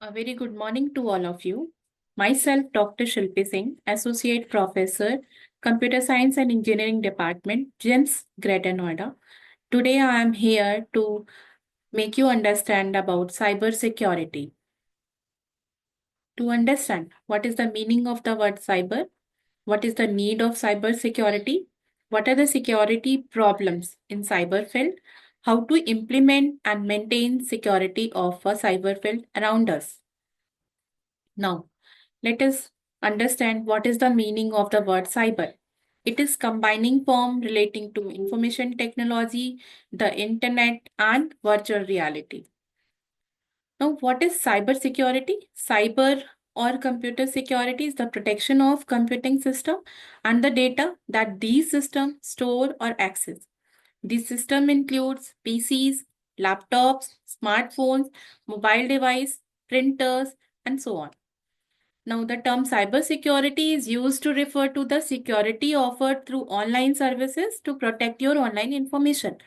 A very good morning to all of you. Myself, Dr. Shilpi Singh, Associate Professor, Computer Science and Engineering Department, GEMS, Greater Noida. Today, I am here to make you understand about cyber security. To understand what is the meaning of the word cyber, what is the need of cyber security, what are the security problems in cyber field, how to implement and maintain security of a cyber field around us. Now, let us understand what is the meaning of the word cyber. It is combining form relating to information technology, the internet, and virtual reality. Now, what is cyber security? Cyber or computer security is the protection of computing system and the data that these systems store or access. This system includes PCs, laptops, smartphones, mobile device, printers, and so on. Now, the term cybersecurity is used to refer to the security offered through online services to protect your online information.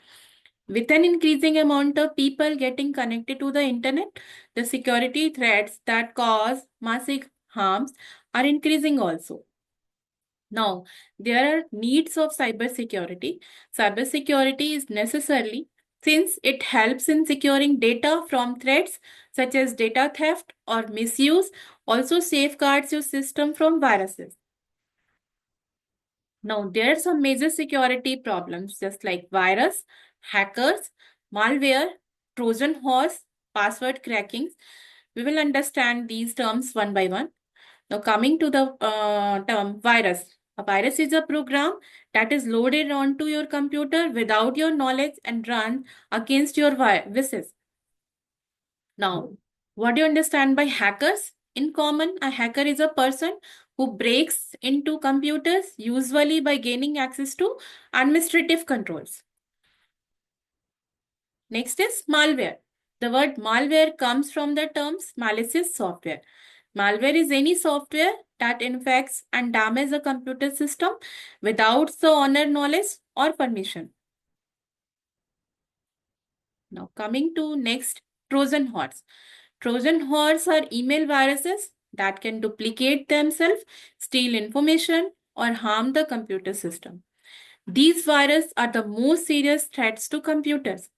With an increasing amount of people getting connected to the internet, the security threats that cause massive harms are increasing also. Now, there are needs of cybersecurity. Cybersecurity is necessary since it helps in securing data from threats such as data theft or misuse, also safeguards your system from viruses. Now, there are some major security problems just like virus, hackers, malware, Trojan horse, password crackings. We will understand these terms one by one. Now, coming to the term virus. A virus is a program that is loaded onto your computer without your knowledge and run against your wishes. Now, what do you understand by hackers? In common, a hacker is a person who breaks into computers, usually by gaining access to administrative controls. Next is malware. The word malware comes from the terms malicious software. Malware is any software that infects and damages a computer system without the owner knowledge or permission. Now coming to next, Trojan horse. Trojan horse are email viruses that can duplicate themselves, steal information, or harm the computer system. These viruses are the most serious threats to computers.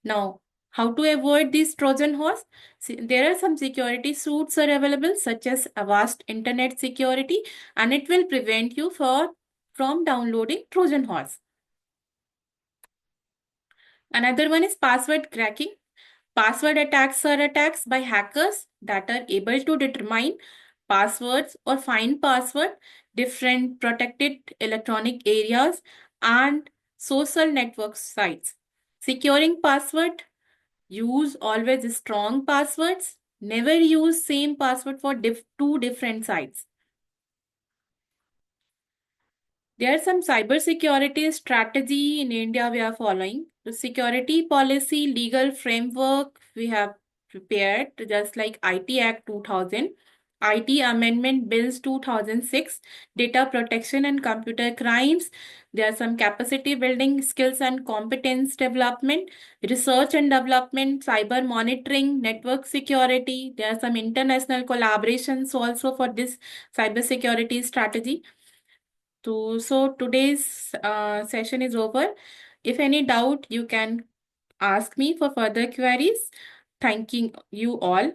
Now, how to avoid these Trojan horse? There are some security suits are available such as Avast Internet Security, and it will prevent you from downloading Trojan horse. Another one is password cracking. Password attacks are attacks by hackers that are able to determine passwords or find password, different protected electronic areas, and social network sites. Securing password, use always strong passwords. Never use same password for two different sites. There are some cybersecurity strategy in India we are following. The security policy legal framework we have prepared, just like IT Act 2000, IT Amendment Bills 2006, Data Protection and Computer Crimes. There are some capacity building, skills and competence development, research and development, cyber monitoring, network security. There are some international collaborations also for this cybersecurity strategy. So today's session is over. If any doubt, you can ask me for further queries. Thanking you all.